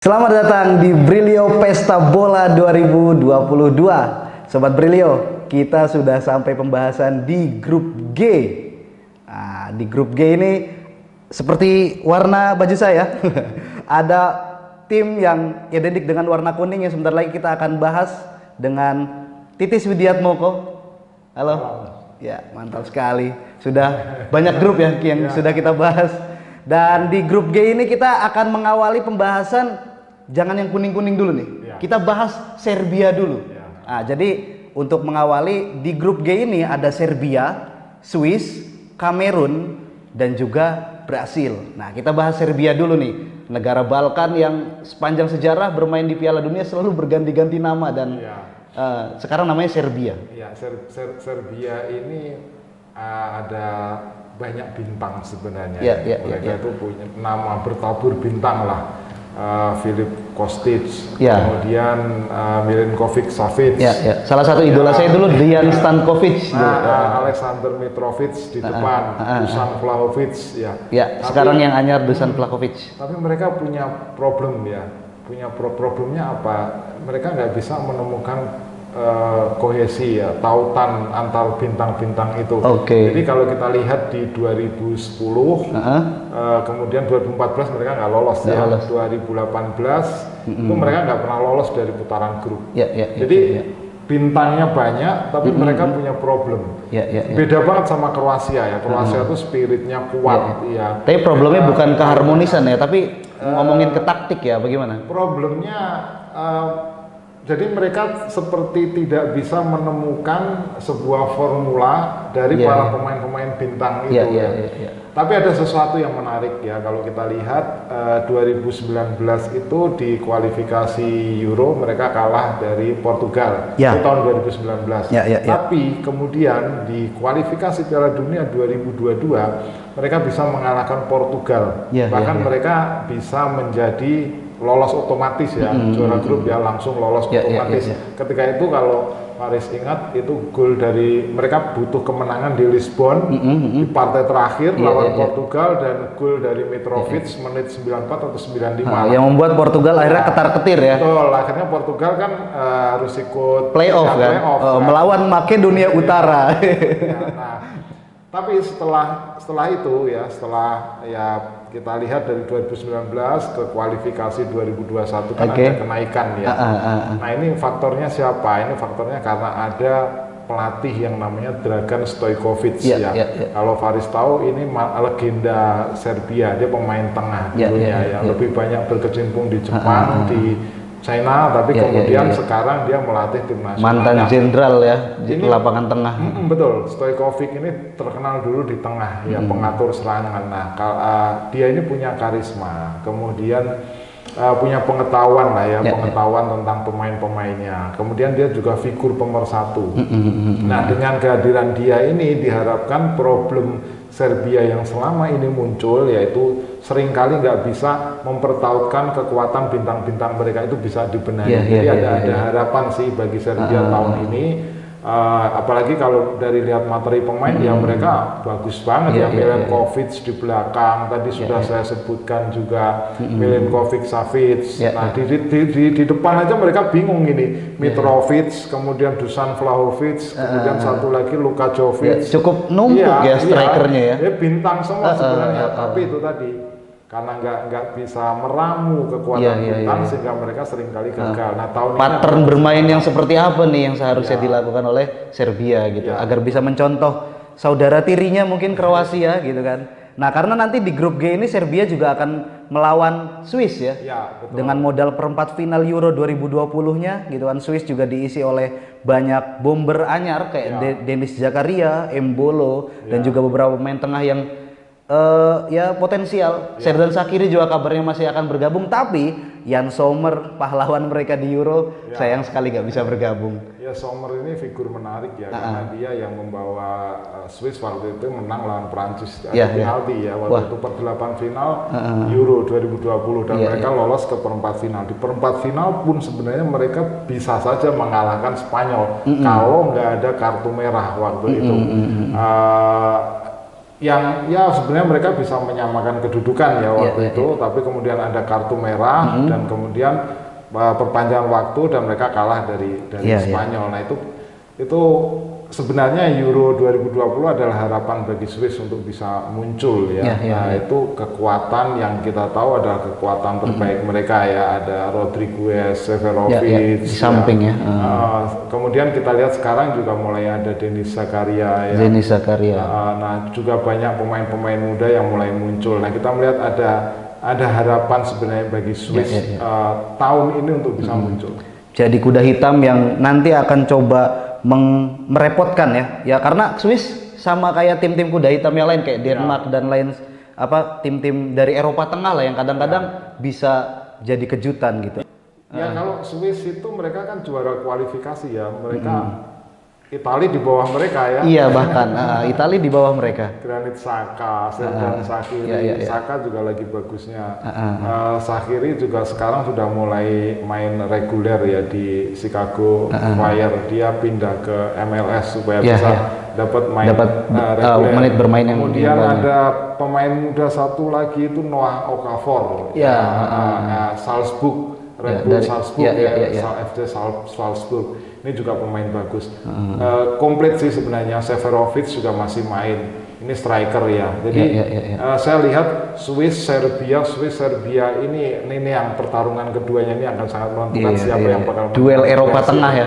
Selamat datang di Brilio Pesta Bola 2022. Sobat Brilio, kita sudah sampai pembahasan di grup G. Nah, di grup G ini seperti warna baju saya. Ada tim yang identik dengan warna kuning yang sebentar lagi kita akan bahas dengan Titis Widiatmoko. Halo. Ya, mantap sekali. Sudah banyak grup ya yang sudah kita bahas. Dan di grup G ini kita akan mengawali pembahasan. Jangan yang kuning-kuning dulu nih. Kita bahas Serbia dulu. Nah, jadi untuk mengawali di grup G ini ada Serbia, Swiss, Kamerun, dan juga Brasil. Nah, kita bahas Serbia dulu nih. Negara Balkan yang sepanjang sejarah bermain di Piala Dunia selalu berganti-ganti nama dan sekarang namanya Serbia. Ya, Serbia ini ada banyak bintang sebenarnya. Mereka itu punya nama bertabur bintang lah. Filip Kostic, kemudian Milinkovic Savic. Salah satu idola saya dulu Dejan Stankovic. Alexander Mitrovic di depan, Dusan Vlahovic. Sekarang yang anyar Dusan Vlahovic. Tapi mereka punya problem ya. Problemnya apa? Mereka nggak bisa menemukan kohesi ya, tautan antar bintang-bintang itu. Jadi kalau kita lihat di 2010, kemudian 2014 mereka nggak lolos ya. 2018 itu mereka nggak pernah lolos dari putaran grup. Jadi bintangnya banyak, tapi mereka punya problem. Beda banget sama Kroasia ya. Kroasia itu spiritnya kuat. Tapi problemnya bukan keharmonisan ya, tapi ngomongin ke taktik ya, bagaimana? Problemnya jadi mereka seperti tidak bisa menemukan sebuah formula dari para pemain-pemain bintang itu. Tapi ada sesuatu yang menarik ya, kalau kita lihat 2019 itu di kualifikasi Euro mereka kalah dari Portugal di tahun 2019. Tapi kemudian di kualifikasi Piala Dunia 2022 mereka bisa mengalahkan Portugal. Bahkan mereka bisa menjadi lolos otomatis ya, juara grup ya, langsung lolos otomatis. Ketika itu kalau Paris ingat itu gol dari mereka butuh kemenangan di Lisbon di partai terakhir lawan Portugal, dan gol dari Mitrovic menit 94 atau 95 yang membuat Portugal akhirnya ketar-ketir ya. Betul, akhirnya Portugal kan harus ikut playoff kan, melawan Makedonia Utara. Tapi setelah itu ya, setelah kita lihat dari 2019 ke kualifikasi 2021 kan ada kenaikan ya. Nah, ini faktornya siapa? Ini faktornya karena ada pelatih yang namanya Dragan Stojkovic ya. Kalau Faris tahu, ini legenda Serbia, dia pemain tengah dulunya ya. Lebih banyak berkecimpung di Jepang, di China, tapi kemudian sekarang dia melatih tim nasional. Mantan jenderal ya di lapangan tengah. Betul, Stojkovic ini terkenal dulu di tengah ya, pengatur serangan. Nah, dia ini punya karisma, kemudian punya pengetahuan lah ya, pengetahuan tentang pemain-pemainnya. Kemudian dia juga figur pemersatu. Nah, dengan kehadiran dia ini diharapkan problem Serbia yang selama ini muncul, yaitu seringkali nggak bisa mempertautkan kekuatan bintang-bintang mereka itu bisa dibenahi. Jadi ada harapan sih bagi Serbia tahun ini. Apalagi kalau dari lihat materi pemain ya, mereka bagus banget ya. Milinkovic di belakang tadi sudah saya sebutkan juga, Milinkovic Savic. Nah, di depan aja mereka bingung ini, Mitrovic, kemudian Dusan Vlahovic, kemudian satu lagi Luka Jovic. Cukup numpuk ya strikernya ya. Bintang semua sebenarnya, tapi itu tadi karena nggak bisa meramu kekuatan bintang sehingga mereka seringkali gagal. Nah, tahun pattern ini bermain yang seperti apa nih yang seharusnya dilakukan oleh Serbia gitu, agar bisa mencontoh saudara tirinya mungkin Kroasia gitu kan. Nah, karena nanti di grup G ini Serbia juga akan melawan Swiss ya, dengan modal perempat final Euro 2020-nya gitu kan. Swiss juga diisi oleh banyak bomber anyar kayak Denis Zakaria, Embolo, dan juga beberapa pemain tengah yang potensial. Xherdan Shaqiri juga kabarnya masih akan bergabung, tapi Jan Sommer, pahlawan mereka di Euro, sayang sekali nggak bisa bergabung. Ya, Sommer ini figur menarik ya, karena dia yang membawa Swiss waktu itu menang lawan Prancis penalti ya, waktu itu per-8 final Euro 2020, dan mereka lolos ke perempat final. Di perempat final pun sebenarnya mereka bisa saja mengalahkan Spanyol kalau nggak ada kartu merah waktu itu. yang ya sebenarnya mereka bisa menyamakan kedudukan ya waktu itu, tapi kemudian ada kartu merah dan kemudian perpanjangan waktu dan mereka kalah dari Spanyol. Nah itu sebenarnya Euro 2020 adalah harapan bagi Swiss untuk bisa muncul ya. Itu kekuatan yang kita tahu adalah kekuatan terbaik mereka ya. Ada Rodriguez, Seferovic, di samping ya. Kemudian kita lihat sekarang juga mulai ada Denis Zakaria ya. Nah juga banyak pemain-pemain muda yang mulai muncul. Nah kita melihat ada harapan sebenarnya bagi Swiss tahun ini untuk bisa muncul. Jadi kuda hitam yang nanti akan coba merepotkan ya karena Swiss sama kayak tim-tim kuda hitam yang lain kayak Denmark dan lain tim-tim dari Eropa Tengah lah yang kadang-kadang bisa jadi kejutan gitu. Ya kalau Swiss itu mereka kan juara kualifikasi ya, mereka Italia di bawah mereka ya. Iya bahkan Italia di bawah mereka. Granit Xhaka, Xherdan Shaqiri, Xhaka juga lagi bagusnya. Shaqiri juga sekarang sudah mulai main reguler ya di Chicago Fire. Dia pindah ke MLS supaya bisa dapat reguler. Menit bermain yang kemudian ada pemain muda satu lagi itu Noah Okafor. Salzburg, Red Bull Salzburg FC Salzburg. Ini juga pemain bagus. Komplit sih sebenarnya. Seferovic juga masih main. Ini striker ya. Jadi saya lihat Swiss Serbia ini yang pertarungan keduanya ini akan sangat menentukan siapa yang bakal duel Eropa Tengah ya.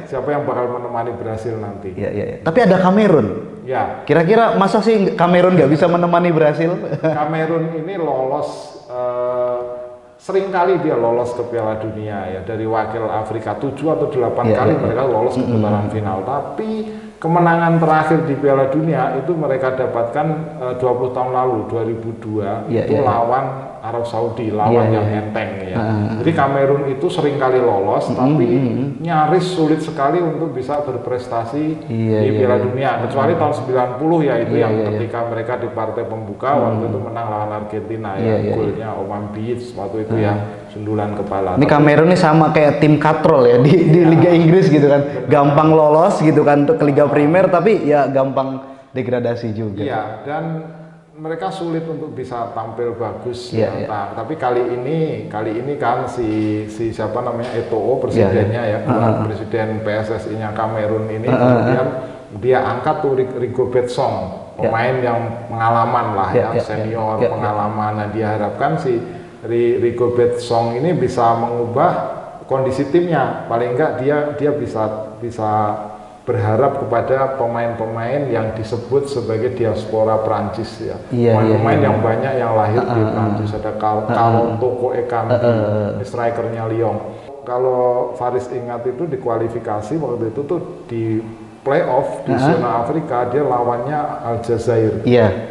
Siapa yang bakal menemani Brasil nanti. Tapi ada Kamerun. Ya. Kira-kira masa sih Kamerun nggak bisa menemani Brasil? Kamerun ini lolos. Seringkali dia lolos ke Piala Dunia ya, dari wakil Afrika 7 atau 8 kali mereka lolos ke putaran final, tapi kemenangan terakhir di Piala Dunia itu mereka dapatkan 20 tahun lalu 2002 itu lawan Arab Saudi, lawan yang enteng ya. Jadi Kamerun itu seringkali lolos tapi nyaris sulit sekali untuk bisa berprestasi di Piala Dunia, kecuali tahun 90 ya itu yang ketika mereka di partai pembuka waktu itu menang lawan Argentina ya, golnya Oman Beach waktu itu ya, sundulan kepala. Ini Kamerun ini sama kayak tim katrol ya di Liga Inggris gitu kan, gampang lolos gitu kan ke Liga Primer tapi ya gampang degradasi juga. Iya, dan mereka sulit untuk bisa tampil bagus tapi kali ini kan si siapa namanya Eto'o presidennya ya, presiden PSSI-nya Kamerun ini kemudian dia angkat tuh Rigobert Song, pemain yang pengalaman lah senior pengalaman. Nah dia harapkan si Rigobert Song ini bisa mengubah kondisi timnya, paling enggak dia bisa berharap kepada pemain-pemain yang disebut sebagai diaspora Prancis ya, pemain-pemain yang banyak yang lahir di Prancis. Ada Carl Toko Ekambi, strikernya Lyon. Kalau Faris ingat itu di kualifikasi waktu itu tuh di playoff di zona Afrika dia lawannya Aljazair,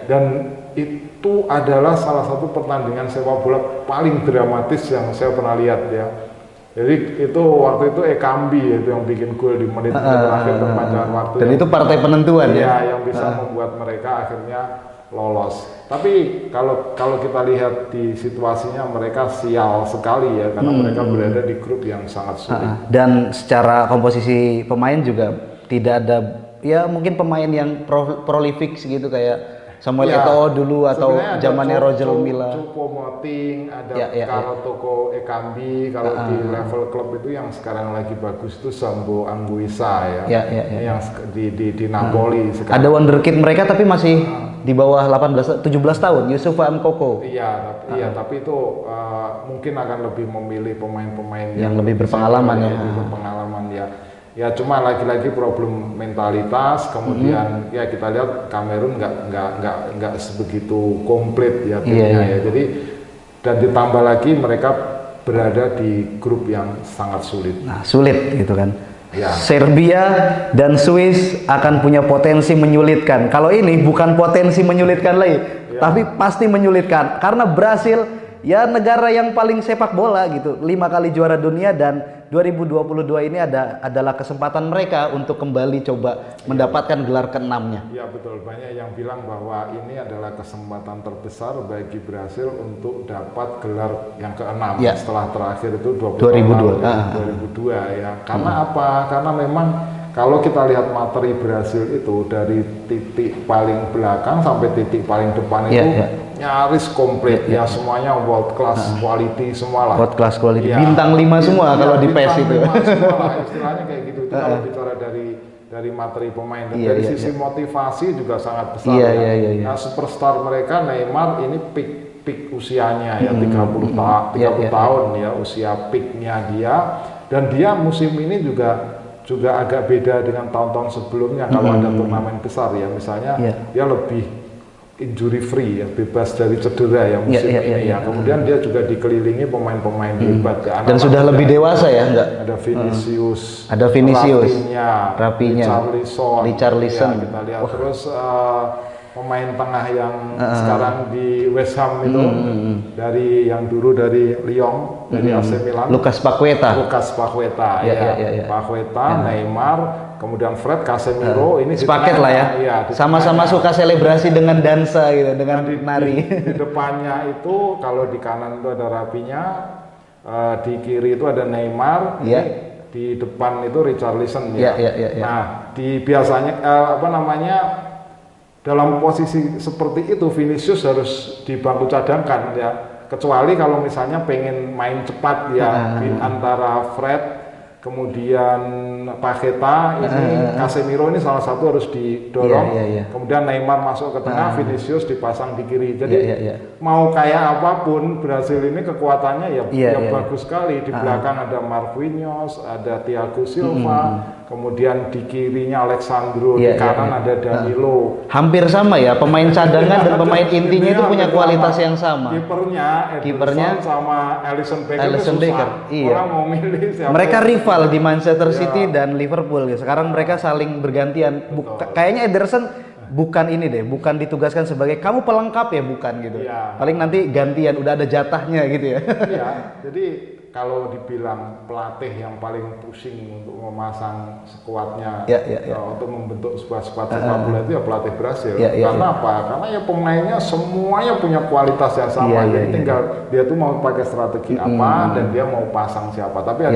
dan itu adalah salah satu pertandingan sepak bola paling dramatis yang saya pernah lihat ya. Jadi itu waktu itu Ekambi itu yang bikin gol di menit terakhir perpanjangan waktu. Dan itu partai penentuan ya yang bisa membuat mereka akhirnya lolos. Tapi kalau kita lihat di situasinya mereka sial sekali ya, karena mereka berada di grup yang sangat sulit. Dan secara komposisi pemain juga tidak ada ya mungkin pemain yang prolific gitu kayak Samuel Eto'o dulu atau zamannya Roger Milla. Choupo-Moting, ada Carl Toko Ekambi. Kalau di level klub itu yang sekarang lagi bagus itu Sambo Anguissa ya. Yang di Napoli sekarang. Ada wonderkid mereka tapi masih di bawah 17 tahun, Youssoufa Moukoko. Tapi itu mungkin akan lebih memilih pemain-pemain yang lebih berpengalaman ya cuma lagi-lagi problem mentalitas. Kemudian ya kita lihat Kamerun nggak sebegitu komplit ya timnya ya. Jadi dan ditambah lagi mereka berada di grup yang sangat sulit. Nah sulit gitu kan. Serbia dan Swiss akan punya potensi menyulitkan. Kalau ini bukan potensi menyulitkan lagi, tapi pasti menyulitkan karena Brasil ya negara yang paling sepak bola gitu, 5 kali juara dunia, dan 2022 ini adalah kesempatan mereka untuk kembali coba mendapatkan gelar ke-6-nya. Ya betul, banyak yang bilang bahwa ini adalah kesempatan terbesar bagi Brasil untuk dapat gelar yang ke-6 setelah terakhir itu 2002 ya. Karena apa? Karena memang Kalau kita lihat materi Brasil itu dari titik paling belakang sampai titik paling depan itu nyaris komplit ya, semuanya world class quality semua lah. World class quality, bintang 5 semua kalau di PES itu. Bintang 5 semua lah, istilahnya kayak gitu. Itu kalau bicara dari materi pemain dan dari sisi motivasi juga sangat besar Nah, superstar mereka Neymar ini peak usianya ya 30 tahun ya usia peaknya dia, dan dia musim ini juga agak beda dengan tahun-tahun sebelumnya kalau ada turnamen besar ya, misalnya dia lebih injury free ya, bebas dari cedera ya musim ini ya. Kemudian dia juga dikelilingi pemain-pemain hebat ya. Dan sudah lebih dewasa ya, enggak? Ada Vinicius, Rapinya, Richarlison. Ya, kita lihat terus pemain tengah yang sekarang di West Ham itu dari yang dulu dari Lyon, dari AC Milan, Lucas Paqueta Neymar, kemudian Fred, Casemiro, ini sepaket lah ya, sama-sama suka selebrasi dengan dansa gitu, dengan nari. Di depannya itu kalau di kanan itu ada Rapinya, di kiri itu ada Neymar, di depan itu Richarlison ya. Nah, biasanya dalam posisi seperti itu Vinicius harus di bangku cadangkan ya, kecuali kalau misalnya pengen main cepat ya, antara Fred kemudian Paqueta ini Casemiro ini salah satu harus didorong, kemudian Neymar masuk ke tengah, Vinicius dipasang di kiri. Jadi mau kayak apapun Brasil ini kekuatannya ya bagus sekali. Di belakang ada Marquinhos, ada Thiago Silva, kemudian di kirinya Alexandro, di kanan ada Danilo. Hampir sama ya, pemain cadangan dan pemain intinya itu punya kualitas yang sama. Kipernya sama Alisson Becker. Orang mau milih siapa? Mereka rival di Manchester City dan Liverpool ya. Sekarang mereka saling bergantian. Kayaknya Ederson bukan ini deh, bukan ditugaskan sebagai kamu pelengkap ya, bukan gitu. Paling nanti gantian, udah ada jatahnya gitu ya. Jadi kalau dibilang pelatih yang paling pusing untuk memasang skuadnya, untuk membentuk sebuah skuad sepak bola itu ya pelatih Brasil. Karena apa? Karena ya pemainnya semuanya punya kualitas yang sama. Jadi tinggal dia tuh mau pakai strategi apa dan dia mau pasang siapa. Tapi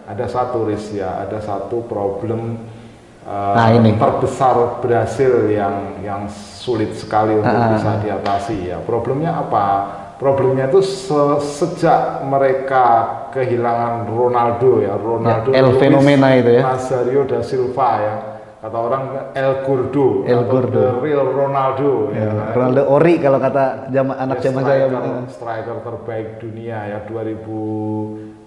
ada satu risk ya, ada satu problem terbesar Brasil yang sulit sekali untuk bisa diatasi ya. Problemnya apa? Problemnya itu sejak mereka kehilangan Ronaldo ya, El Fenomena itu ya, Nazario da Silva ya, kata orang El Gordo, the real Ronaldo ya. Ronaldo Ori kalau kata anak zaman saya. Striker terbaik dunia ya, 2000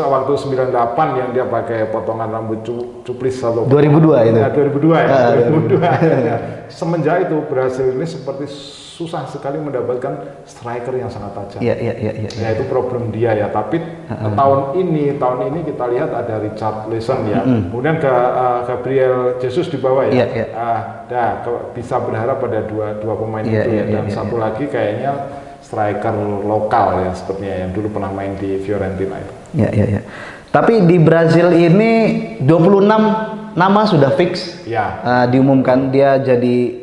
waktu 98 yang dia pakai potongan rambut cuplis atau 2002 itu. Ya, 2002 ya. 2002 ya. Semenjak itu Brasil ini seperti susah sekali mendapatkan striker yang sangat tajam. Ya itu problem dia ya. Tapi tahun ini kita lihat ada Richarlison ya. Kemudian Gabriel Jesus di bawah ya. Bisa berharap pada dua pemain itu ya. Dan satu lagi kayaknya striker lokal ya, sepertinya yang dulu pernah main di Fiorentina itu. Tapi di Brazil ini 26 nama sudah fix diumumkan, dia jadi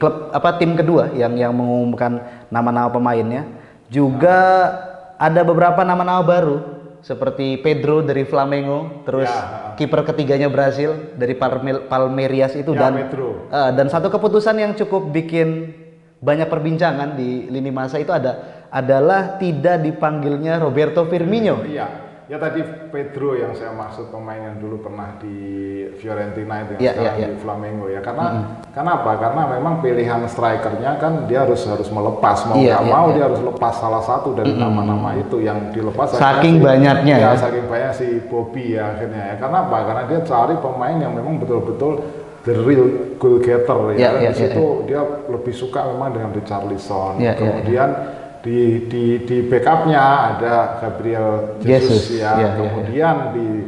tim kedua yang mengumumkan nama-nama pemainnya. Juga ada beberapa nama-nama baru seperti Pedro dari Flamengo, terus kiper ketiganya Brasil dari Palmeiras itu, dan satu keputusan yang cukup bikin banyak perbincangan di lini masa itu adalah tidak dipanggilnya Roberto Firmino. Ya tadi Pedro yang saya maksud, pemain yang dulu pernah di Fiorentina itu yang sekarang di Flamengo ya. Karena apa? Karena memang pilihan strikernya kan dia harus melepas, mau nggak mau dia harus lepas salah satu dari nama-nama itu yang dilepas. Saking banyaknya saking banyak si Bobby ya akhirnya ya. Karena apa? Karena dia cari pemain yang memang betul-betul the real goal getter ya. Di situ dia lebih suka memang dengan Richarlison. Kemudian di backupnya ada Gabriel Jesus ya. Kemudian di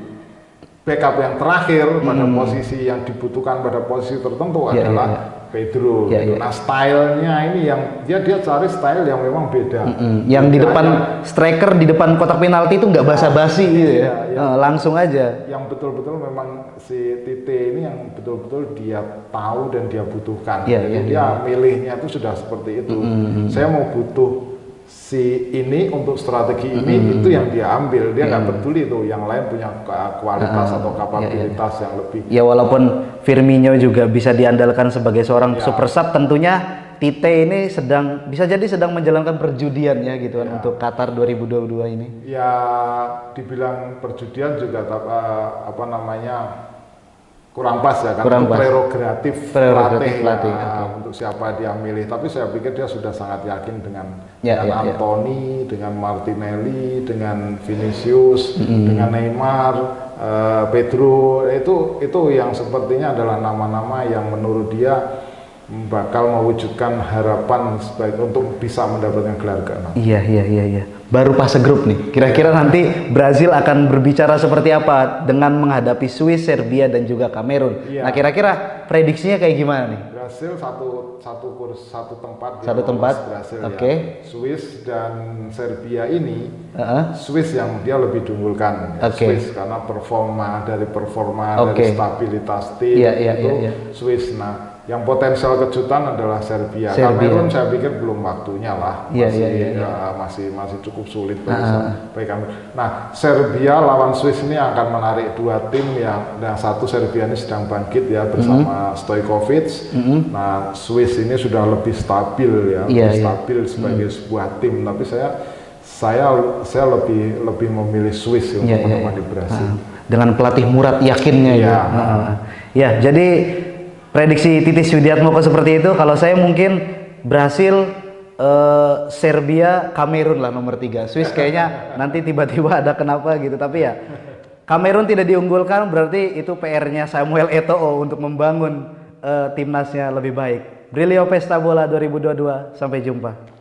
backup yang terakhir pada posisi yang dibutuhkan pada posisi tertentu adalah Pedro. Nah stylenya ini yang dia cari style yang memang beda. Yang di depan striker di depan kotak penalti itu nggak basa-basi gitu ya. Langsung aja. Yang betul-betul memang si Tite ini yang betul-betul dia tahu dan dia butuhkan. Jadi dia milihnya itu sudah seperti itu. Saya mau butuh si ini untuk strategi ini itu yang dia ambil, dia nggak peduli tuh yang lain punya kualitas atau kapabilitas yang lebih. Ya walaupun Firmino juga bisa diandalkan sebagai seorang super sub, tentunya Tite ini bisa jadi sedang menjalankan perjudian ya gitu kan untuk Qatar 2022 ini. Ya dibilang perjudian juga apa namanya kurang pas ya, karena itu prerogatif pelatih untuk siapa dia milih. Tapi saya pikir dia sudah sangat yakin dengan Anthony, dengan Martinelli, dengan Vinicius, dengan Neymar, Pedro. Itu yang sepertinya adalah nama-nama yang menurut dia bakal mewujudkan harapan sebaik untuk bisa mendapatkan gelar ke-6. Iya. Baru fase grup nih. Kira-kira nanti Brazil akan berbicara seperti apa dengan menghadapi Swiss, Serbia dan juga Kamerun. Nah, kira-kira prediksinya kayak gimana nih? Brazil satu tempat. Satu tempat. Brazil, Swiss dan Serbia ini, Swiss yang dia lebih diunggulkan. Swiss karena performa dari stabilitas tim Swiss. Nah, yang potensial kejutan adalah Serbia. Kamerun saya pikir belum waktunya lah, masih cukup sulit bagi Kamerun. Nah, Serbia lawan Swiss ini akan menarik dua tim yang satu Serbia ini sedang bangkit ya bersama Stojkovic. Nah, Swiss ini sudah lebih stabil ya, stabil sebagai sebuah tim. Tapi saya lebih memilih Swiss untuk menemani Brasil. Dengan pelatih Murat yakinnya ya. Jadi prediksi Titis Widiatmoko seperti itu. Kalau saya mungkin Brasil, Serbia, Kamerun lah nomor 3. Swiss kayaknya nanti tiba-tiba ada kenapa gitu. Tapi ya Kamerun tidak diunggulkan, berarti itu PR-nya Samuel Eto'o untuk membangun timnasnya lebih baik. Brilio Pesta Bola 2022, sampai jumpa.